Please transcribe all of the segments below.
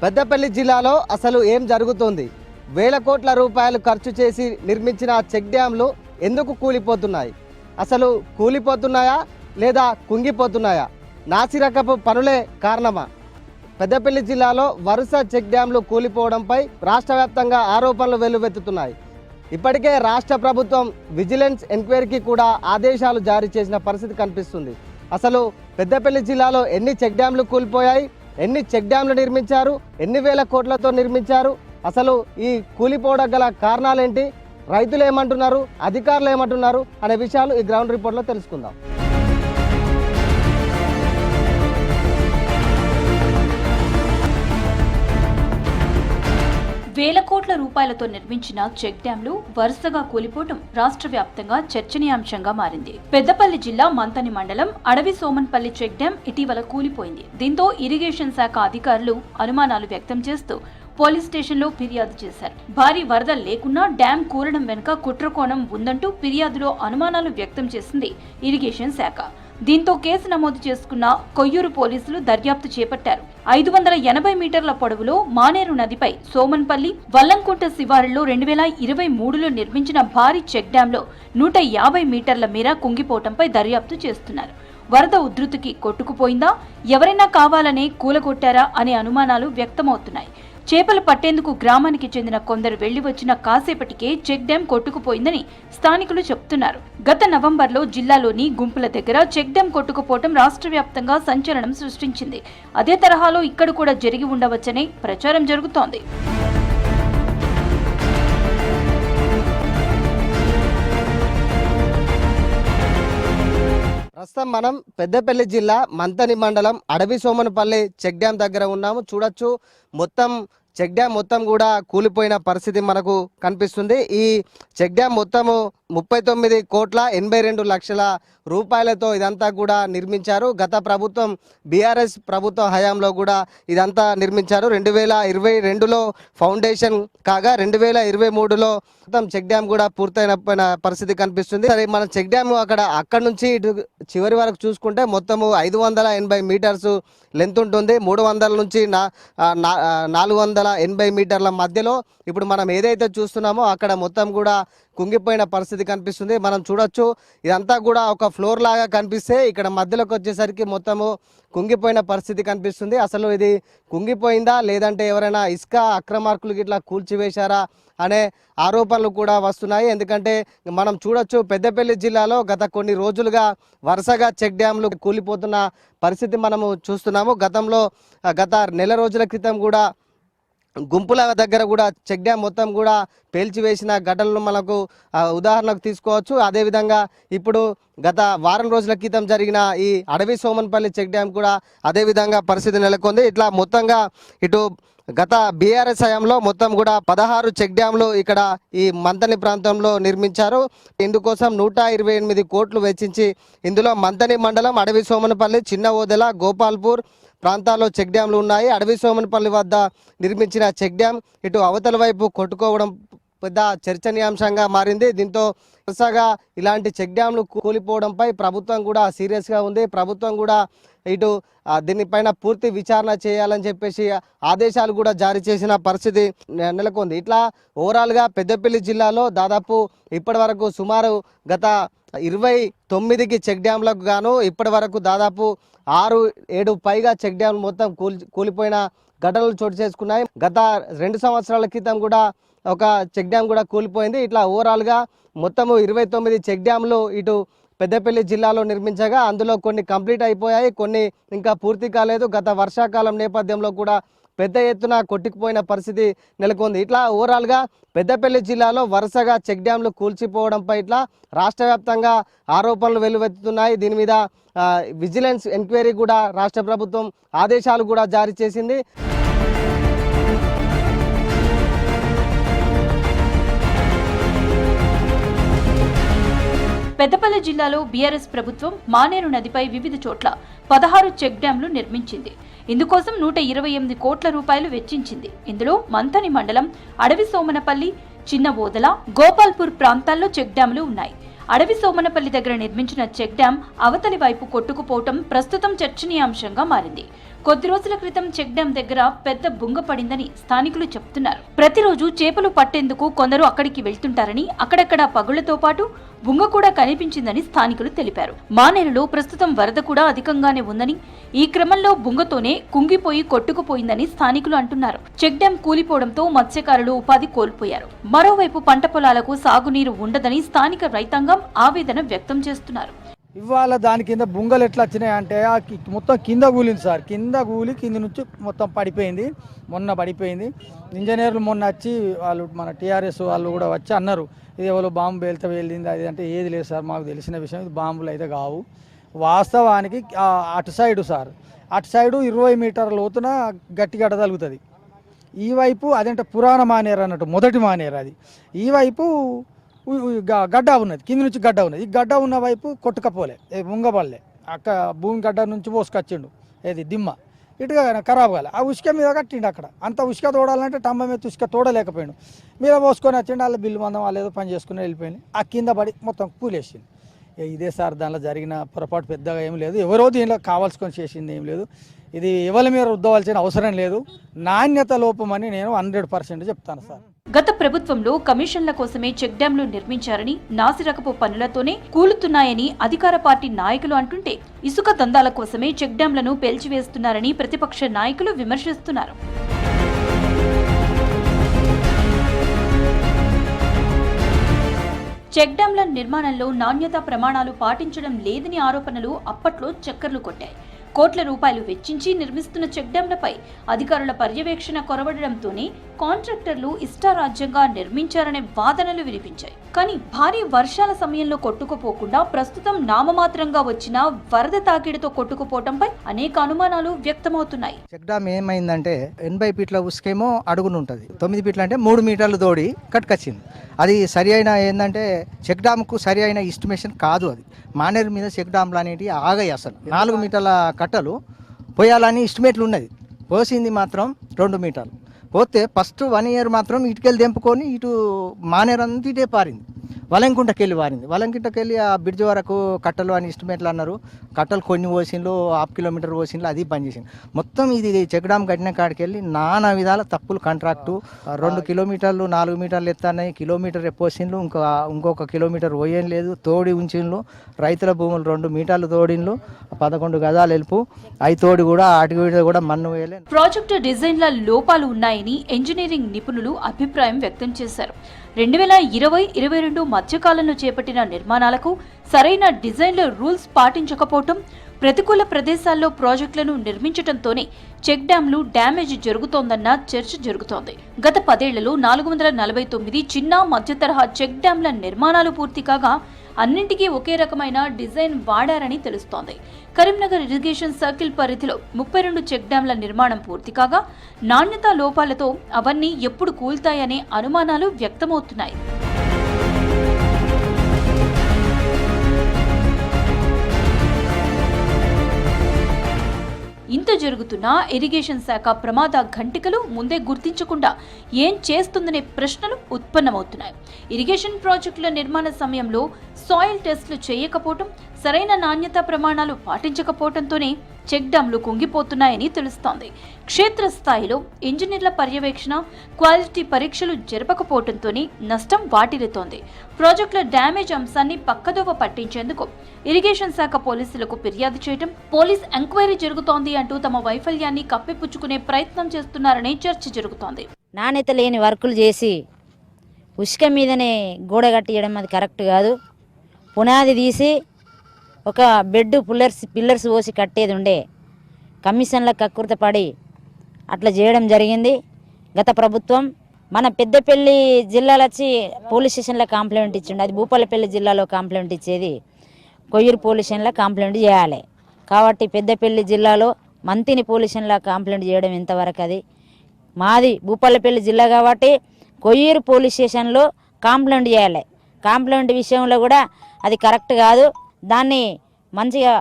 పెద్దపల్లి జిల్లాలో అసలు ఏం జరుగుతుంది? వేల కోట్ల రూపాయలు ఖర్చు చేసి నిర్మించిన చెక్ డ్యాంలు ఎందుకు కూలిపోతున్నాయి? అసలు కూలిపోతున్నాయా లేదా కుంగిపోతున్నాయా? నాసిరకపు పనులే కారణమా? పెద్దపల్లి జిల్లాలో వరుస చెక్ డ్యాంలు కూలిపోవడంపై రాష్ట్ర వ్యాప్తంగా ఆరోపణలు వెల్లువెత్తుతున్నాయి. ఇప్పటికే రాష్ట్ర ప్రభుత్వం విజిలెన్స్ ఎంక్వైరీకి కూడా ఆదేశాలు జారీ చేసిన పరిస్థితి కనిపిస్తుంది. అసలు పెద్దపల్లి జిల్లాలో ఎన్ని చెక్ డ్యాంలు కూలిపోయాయి, ఎన్ని చెక్ డ్యాంలు నిర్మించారు, ఎన్ని వేల కోట్లతో నిర్మించారు, అసలు ఈ కూలిపోవడం గల కారణాలేంటి, రైతులు ఏమంటున్నారు, అధికారులు ఏమంటున్నారు అనే విషయాలు ఈ గ్రౌండ్ రిపోర్ట్లో తెలుసుకుందాం. వేల కోట్ల రూపాయలతో నిర్మించిన చెక్ డ్యాంలు వరుసగా కూలిపోవడం రాష్ట్ర వ్యాప్తంగా చర్చనీయాంశంగా మారింది. పెద్దపల్లి జిల్లా మంతని మండలం అడవి సోమన్పల్లి చెక్ డ్యాం ఇటీవల కూలిపోయింది. దీంతో ఇరిగేషన్ శాఖ అధికారులు అనుమానాలు వ్యక్తం చేస్తూ పోలీస్ స్టేషన్లో ఫిర్యాదు చేశారు. భారీ వరద లేకున్నా డ్యాం కూలడం వెనుక కుట్రకోణం ఉందంటూ ఫిర్యాదులో అనుమానాలు వ్యక్తం చేసింది ఇరిగేషన్ శాఖ. దీంతో కేసు నమోదు చేసుకున్న కొయ్యూరు పోలీసులు దర్యాప్తు చేపట్టారు. 580 మీటర్ల పొడవులో మానేరు నదిపై సోమన్పల్లి వల్లంకుంట శివారులో 2023లో నిర్మించిన భారీ చెక్ డ్యాంలో 150 మీటర్ల మేర కుంగిపోవడంపై దర్యాప్తు చేస్తున్నారు. వరద ఉధృతికి కొట్టుకుపోయిందా, ఎవరైనా కావాలనే కూలగొట్టారా అనే అనుమానాలు వ్యక్తమవుతున్నాయి. చేపలు పట్టేందుకు గ్రామానికి చెందిన కొందరు వెళ్లి వచ్చిన కాసేపటికే చెక్ డ్యాం కొట్టుకుపోయిందని స్థానికులు చెబుతున్నారు. గత నవంబర్లో జిల్లాలోని గుంపుల దగ్గర చెక్ డ్యాం కొట్టుకుపోవడం రాష్ట్ర వ్యాప్తంగా సంచలనం సృష్టించింది. అదే తరహాలో ఇక్కడ కూడా జరిగి ఉండవచ్చనే ప్రచారం జరుగుతోంది. ప్రస్తుతం మనం పెద్దపల్లి జిల్లా మంతని మండలం అడవి సోమనపల్లి చెక్ డ్యాం దగ్గర ఉన్నాము. చూడొచ్చు, మొత్తం చెక్ డ్యాం మొత్తం కూడా కూలిపోయిన పరిస్థితి మనకు కనిపిస్తుంది. ఈ చెక్ డ్యాం మొత్తము 39,82,00,000 రూపాయలతో ఇదంతా కూడా నిర్మించారు. గత ప్రభుత్వం బీఆర్ఎస్ ప్రభుత్వం హయాంలో కూడా ఇదంతా నిర్మించారు. 2022లో ఫౌండేషన్ కాగా 2023లో మొత్తం చెక్ డ్యాం కూడా పూర్తయిన పరిస్థితి కనిపిస్తుంది. సరే, మన చెక్ డ్యాం అక్కడ నుంచి ఇటు చివరి వరకు చూసుకుంటే మొత్తము 580 మీటర్స్ లెంత్ ఉంటుంది. 300 నుంచి 480 మీటర్ల మధ్యలో ఇప్పుడు మనం ఏదైతే చూస్తున్నామో అక్కడ మొత్తం కూడా కుంగిపోయిన పరిస్థితి కనిపిస్తుంది. మనం చూడొచ్చు, ఇదంతా కూడా ఒక ఫ్లోర్ లాగా కనిపిస్తే ఇక్కడ మధ్యలోకి వచ్చేసరికి మొత్తము కుంగిపోయిన పరిస్థితి కనిపిస్తుంది. అసలు ఇది కుంగిపోయిందా లేదంటే ఎవరైనా ఇసుక అక్రమార్కులు ఇట్లా కూల్చివేశారా అనే ఆరోపణలు కూడా వస్తున్నాయి. ఎందుకంటే మనం చూడొచ్చు, పెద్దపల్లి జిల్లాలో గత కొన్ని రోజులుగా వరుసగా చెక్ డ్యాంలు కూలిపోతున్న పరిస్థితి మనము చూస్తున్నాము. గత నెల రోజుల క్రితం కూడా గుంపుల దగ్గర కూడా చెక్ డ్యాం మొత్తం కూడా పేల్చివేసిన ఘటనలు మనకు ఉదాహరణకు తీసుకోవచ్చు. అదేవిధంగా ఇప్పుడు గత వారం రోజుల క్రితం జరిగిన ఈ అడవి సోమన్పల్లి చెక్ డ్యాం కూడా అదేవిధంగా పరిస్థితి నెలకొంది. ఇట్లా మొత్తంగా ఇటు గత బీఆర్ఎస్ హయాంలో మొత్తం కూడా 16 చెక్ డ్యాంలు ఇక్కడ ఈ మంతని ప్రాంతంలో నిర్మించారు. ఇందుకోసం 128 కోట్లు వెచ్చించి ఇందులో మంతని మండలం అడవి సోమనపల్లి, చిన్న ఓదెల, గోపాల్పూర్ ప్రాంతాల్లో చెక్ డ్యాంలు ఉన్నాయి. అడవి సోమనపల్లి వద్ద నిర్మించిన చెక్ డ్యాం ఇటు అవతల వైపు కొట్టుకోవడం పెద్ద చర్చనీయాంశంగా మారింది. దీంతో వరుసగా ఇలాంటి చెక్ డ్యాంలు కూలిపోవడంపై ప్రభుత్వం కూడా సీరియస్గా ఉంది. ప్రభుత్వం కూడా ఇటు దీనిపైన పూర్తి విచారణ చేయాలని చెప్పేసి ఆదేశాలు కూడా జారీ చేసిన పరిస్థితి నెలకొంది. ఇట్లా ఓవరాల్గా పెద్దపల్లి జిల్లాలో దాదాపు ఇప్పటి వరకు సుమారు గత 29కి చెక్ డ్యాంలకు గాను ఇప్పటి వరకు దాదాపు 6-7 పైగా చెక్ డ్యాంలు మొత్తం కూలిపోయిన ఘటనలు చోటు చేసుకున్నాయి. గత 2 సంవత్సరాల క్రితం కూడా ఒక చెక్ డ్యాం కూడా కూలిపోయింది. ఇట్లా ఓవరాల్గా మొత్తము 29 చెక్ డ్యాంలు ఇటు పెద్దపల్లి జిల్లాలో నిర్మించగా అందులో కొన్ని కంప్లీట్ అయిపోయాయి, కొన్ని ఇంకా పూర్తి కాలేదు. గత వర్షాకాలం నేపథ్యంలో కూడా పెద్ద ఎత్తున కొట్టుకుపోయిన పరిస్థితి నెలకొంది. ఇట్లా ఓవరాల్గా పెద్దపల్లి జిల్లాలో వరుసగా చెక్ డ్యాంలు కూల్చిపోవడంపై ఇట్లా రాష్ట్ర వ్యాప్తంగా ఆరోపణలు వెల్లువెత్తుతున్నాయి. దీని మీద విజిలెన్స్ ఎంక్వైరీ కూడా రాష్ట్ర ప్రభుత్వం ఆదేశాలు కూడా జారీ చేసింది. పెద్దపల్లి జిల్లాలో బీఆర్ఎస్ ప్రభుత్వం మానేరు నదిపై వివిధ చోట్ల 16 చెక్ డ్యాంలు నిర్మించింది. ఇందుకోసం 128 కోట్ల రూపాయలు వెచ్చించింది. ఇందులో మంతని మండలం అడవి సోమనపల్లి, చిన్న ఓదల, గోపాల్పూర్ ప్రాంతాల్లో చెక్ డ్యాంలు ఉన్నాయి. అడవి సోమనపల్లి దగ్గర నిర్మించిన చెక్ డ్యాం అవతలి వైపు కొట్టుకుపోవటం ప్రస్తుతం చర్చనీయాంశంగా మారింది. కొద్ది రోజుల క్రితం చెక్ డ్యాం దగ్గర పెద్ద బుంగ పడిందని స్థానికులు చెప్తున్నారు. ప్రతిరోజు చేపలు పట్టేందుకు కొందరు అక్కడికి వెళ్తుంటారని, అక్కడక్కడ పగుళ్లతో పాటు బుంగ కూడా కనిపించిందని స్థానికులు తెలిపారు. మానేరులో ప్రస్తుతం వరద కూడా అధికంగానే ఉందని, ఈ క్రమంలో బుంగతోనే కుంగిపోయి కొట్టుకుపోయిందని స్థానికులు అంటున్నారు. చెక్ డ్యాం కూలిపోవడంతో మత్స్యకారులు ఉపాధి కోల్పోయారు. మరోవైపు పంట పొలాలకు సాగునీరు ఉండదని స్థానిక రైతాంగం ఆవేదన వ్యక్తం చేస్తున్నారు. ఇవాళ దాని కింద బుంగలు ఎట్లా వచ్చినాయి అంటే మొత్తం కింద కూలింది సార్. కింద కూలి కింద నుంచి మొత్తం పడిపోయింది. మొన్న పడిపోయింది. ఇంజనీర్లు మొన్న వచ్చి వాళ్ళు మన టీఆర్ఎస్ వాళ్ళు కూడా వచ్చి అన్నారు, ఇది ఎవరో బాంబు పేలితే వెళ్ళింది అది అంటే. ఏది లేదు సార్, మాకు తెలిసిన విషయం, ఇది బాంబులు అయితే కావు. వాస్తవానికి అటు సైడు సార్, అటు సైడు 20 మీటర్ల లోతున గట్టి గడ్డ తగులుతుంది. ఈ వైపు అదంటే పురాణ మానేరు అన్నట్టు, మొదటి మానేరు అది. ఈ వైపు గడ్డ ఉన్నది, కింద నుంచి గడ్డ ఉన్నది. ఈ గడ్డ ఉన్న వైపు కొట్టుకపోలే, ముంగబడలే. అక్కడ భూమి గడ్డ నుంచి పోసుకొచ్చిండు, ఏది దిమ్మ ఇటుగా ఖరాబ్ కాలే. ఆ ఉసుక మీద కట్టిండు. అక్కడ అంత ఉసుక తోడాలంటే టంబ మీద ఉసుక తోడలేకపోయాడు. మీద పోసుకొని వచ్చిండు. వాళ్ళ బిల్లు మందం వాళ్ళు ఏదో పని చేసుకుని వెళ్ళిపోయింది. ఆ కింద పడి మొత్తం కూలేసింది. ఇదే సార్ దానిలో జరిగిన పొరపాటు పెద్దగా ఏం లేదు. ఎవరో దీనిలో కావాల్సుకొని చేసింది ఏం లేదు. ఇది ఎవరి మీద రుద్దవలసిన అవసరం లేదు. నాణ్యత లోపమని నేను 100% చెప్తాను సార్. గత ప్రభుత్వంలో కమిషన్ల కోసమే చెక్ డ్యాంలు నిర్మించారని, నాసిరకపు పనులతోనే కూలుతున్నాయని అధికార పార్టీ నాయకులు అంటుంటే, ఇసుక దందాల కోసమే చెక్ డ్యాంలను పేల్చివేస్తున్నారని ప్రతిపక్ష నాయకులు విమర్శిస్తున్నారు. చెక్ డ్యాంల నిర్మాణంలో నాణ్యతా ప్రమాణాలు పాటించడం లేదని ఆరోపణలు అప్పట్లో చక్కర్లు కొట్టాయి. కోట్ల రూపాయలు వెచ్చించి నిర్మిస్తున్న చెక్ డ్యాంలపై అధికారుల పర్యవేక్షణ కొరవడంతోనే కాంట్రాక్టర్లు ఇష్టారాజ్యంగా నిర్మించారనే వాదనలు వినిపించాయి. కానీ భారీ వర్షాల సమయంలో కొట్టుకుపోకుండా ప్రస్తుతం నామమాత్రంగా వచ్చిన వరద తాకిడితో కొట్టుకుపోవడంపై అనేక అనుమానాలు వ్యక్తమవుతున్నాయి. చెక్ డ్యామ్ ఏమైందంటే 80 ఫీట్ల ఉసుకేమో అడుగును ఉంటుంది, 9 ఫీట్లు అంటే 3 మీటర్లు తోడి కట్టుకొచ్చింది. అది సరి అయిన ఏంటంటే చెక్ డ్యామ్కు సరి అయిన ఎస్టిమేషన్ కాదు. అది మానేరు మీద చెక్ డ్యామ్లు అనేవి ఆగాయి. అసలు 4 మీటర్ల కట్టలు పోయాలని ఎస్టిమేట్లు ఉన్నది. పోసింది మాత్రం 2 మీటర్లు. పోతే ఫస్ట్ 1 ఇయర్ మాత్రం ఇటుకెళ్ళి తెంపుకొని ఇటు మానేరు అంతా ఇటే పారింది. వలంకుంటకెళ్ళి పారింది. వలంకుంటకెళ్ళి ఆ బ్రిడ్జ్ వరకు కట్టలు అని ఎస్టిమేట్లు అన్నారు. కట్టలు కొన్ని పోసిండ్లు, 1/2 కిలోమీటర్ పోసిండ్లు, అది పని చేసింది. మొత్తం ఇది చెక్ డ్యామ్ కట్టిన కాడికి వెళ్ళి నానా విధాల తప్పులు. కాంట్రాక్టు 2 కిలోమీటర్లు 4 మీటర్లు ఎత్తాయి, కిలోమీటర్ పోసిండ్లు, ఇంకొక కిలోమీటర్ పోయేం లేదు, తోడి ఉంచిండ్లు. రైతుల భూములు 2 మీటర్లు తోడిండ్లు, 11 గజాలు వెళ్ళిపు, అవి తోడి కూడా అటు కూడా మన్ను వేయలే. ప్రాజెక్టు డిజైన్ల లోపాలు ఉన్నాయని ఇంజనీరింగ్ నిపుణులు అభిప్రాయం వ్యక్తం చేశారు. 2020-22 మధ్యకాలంలో చేపట్టిన నిర్మాణాలకు సరైన డిజైన్ల రూల్స్ పాటించకపోవటం, ప్రతికూల ప్రదేశాల్లో ప్రాజెక్టులను నిర్మించడంతోనే చెక్ డ్యాంలు డ్యామేజ్ జరుగుతోందన్న చర్చ జరుగుతోంది. గత 10 ఏళ్లలో 449 చిన్న మధ్య తరహా చెక్ డ్యాంల నిర్మాణాలు పూర్తి కాగా అన్నింటికీ ఒకే రకమైన డిజైన్ వాడారని తెలుస్తోంది. కరీంనగర్ ఇరిగేషన్ సర్కిల్ పరిధిలో 32 చెక్ డ్యాంల నిర్మాణం పూర్తి కాగా నాణ్యతా లోపాలతో అవన్నీ ఎప్పుడు కూల్తాయనే అనుమానాలు వ్యక్తమవుతున్నాయి. ఇంత జరుగుతున్నా ఇరిగేషన్ శాఖ ప్రమాద ఘంటికలు ముందే గుర్తించకుండా ఏం చేస్తుందనే ప్రశ్నలు ఉత్పన్నమవుతున్నాయి. ఇరిగేషన్ ప్రాజెక్టుల నిర్మాణ సమయంలో సాయిల్ టెస్టులు చేయకపోవటం, సరైన నాణ్యతా ప్రమాణాలు పాటించకపోవడంతోనే చెక్ డ్యాంలు కుంగిపోతున్నాయని తెలుస్తోంది. క్షేత్రస్థాయిలో ఇంజనీర్ల పర్యవేక్షణ, క్వాలిటీ పరీక్షలు జరపకపోవడంతోనే నష్టం వాటిల్లుతోంది. ప్రాజెక్టుల డ్యామేజ్ అంశాన్ని పక్కదోవ పట్టించేందుకు ఇరిగేషన్ శాఖ పోలీసులకు ఫిర్యాదు చేయడం, పోలీస్ ఎంక్వైరీ జరుగుతోంది అంటూ తమ వైఫల్యాన్ని కప్పిపుచ్చుకునే ప్రయత్నం చేస్తున్నారనే చర్చ జరుగుతోంది. నాణ్యత లేని వర్కులు చేసి ఉసుక మీదనే గోడ కట్టియడం అది కరెక్ట్ కాదు. పునాది తీసి ఒక బెడ్ పిల్లర్స్ పోసి కట్టేది ఉండే, కమిషన్ల కక్కుర్త పడి అట్లా చేయడం జరిగింది. గత ప్రభుత్వం మన పెద్దపల్లి జిల్లాలో వచ్చి పోలీస్ స్టేషన్లో కంప్లైంట్ ఇచ్చిండు. అది భూపాలపల్లి జిల్లాలో కంప్లైంట్ ఇచ్చేది కొయ్యూరు పోలీస్ స్టేషన్లో కంప్లైంట్ చేయాలి. కాబట్టి పెద్దపల్లి జిల్లాలో మంతిని పోలీస్ స్టేషన్లో కంప్లైంట్ చేయడం ఎంతవరకు? అది మాది భూపాలపల్లి జిల్లా కాబట్టి కొయ్యూరు పోలీస్ స్టేషన్లో కంప్లైంట్ చేయాలి. కంప్లైంట్ విషయంలో కూడా అది కరెక్ట్ కాదు. దాన్ని మంచిగా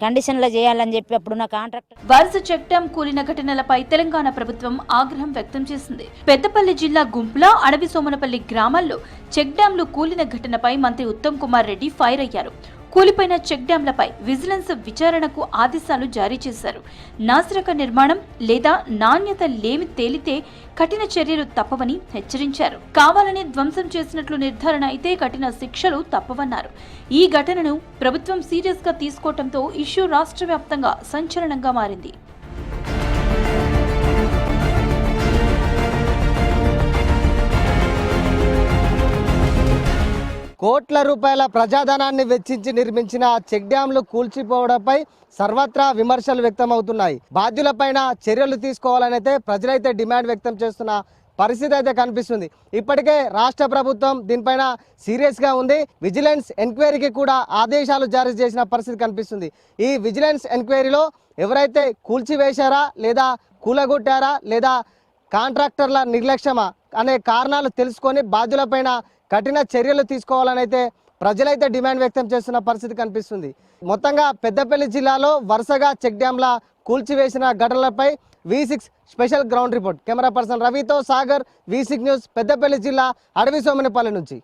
కండిషన్లో చేయాలని చెప్పి అప్పుడున్న కాంట్రాక్టర్. వరుస చెక్ డ్యాం కూలిన ఘటనలపై తెలంగాణ ప్రభుత్వం ఆగ్రహం వ్యక్తం చేసింది. పెద్దపల్లి జిల్లా గుంపుల అడవి సోమనపల్లి గ్రామాల్లో చెక్ డ్యాంలు కూలిన ఘటనపై మంత్రి ఉత్తమ్ కుమార్ రెడ్డి ఫైర్ అయ్యారు. కూలిపోయిన చెక్ డ్యాంలపై విజిలెన్స్ విచారణకు ఆదేశాలు జారీ చేశారు. నాసిరక నిర్మాణం లేదా నాణ్యత లేమి తేలితే కఠిన చర్యలు తప్పవని హెచ్చరించారు. కావాలని ధ్వంసం చేసినట్లు నిర్ధారణ అయితే కఠిన శిక్షలు తప్పవన్నారు. ఈ ఘటనను ప్రభుత్వం సీరియస్ గా తీసుకోవడంతో ఇష్యూ రాష్ట్ర వ్యాప్తంగా సంచలనంగా మారింది. కోట్ల రూపాయల ప్రజాధనాన్ని వెచ్చించి నిర్మించిన చెక్ డ్యాంలు కూల్చిపోవడంపై సర్వత్రా విమర్శలు వ్యక్తమవుతున్నాయి. బాధ్యులపైన చర్యలు తీసుకోవాలనైతే ప్రజలైతే డిమాండ్ వ్యక్తం చేస్తున్న పరిస్థితి అయితే కనిపిస్తుంది. ఇప్పటికే రాష్ట్ర ప్రభుత్వం దీనిపైన సీరియస్గా ఉంది. విజిలెన్స్ ఎంక్వైరీకి కూడా ఆదేశాలు జారీ చేసిన పరిస్థితి కనిపిస్తుంది. ఈ విజిలెన్స్ ఎంక్వైరీలో ఎవరైతే కూల్చివేశారా లేదా కూలగొట్టారా లేదా కాంట్రాక్టర్ల నిర్లక్ష్యమా అనే కారణాలు తెలుసుకొని బాధ్యులపైన కఠిన చర్యలు తీసుకోవాలని అయితే ప్రజలైతే డిమాండ్ వ్యక్తం చేస్తున్న పరిస్థితి కనిపిస్తుంది. మొత్తంగా పెద్దపల్లి జిల్లాలో వరుసగా చెక్ డ్యాంల కూల్చివేసిన ఘటనలపై V6 special ground report. Camera person రవితో సాగర్, V6 న్యూస్, పెద్దపల్లి జిల్లా అడవి సోమనపల్లి నుంచి.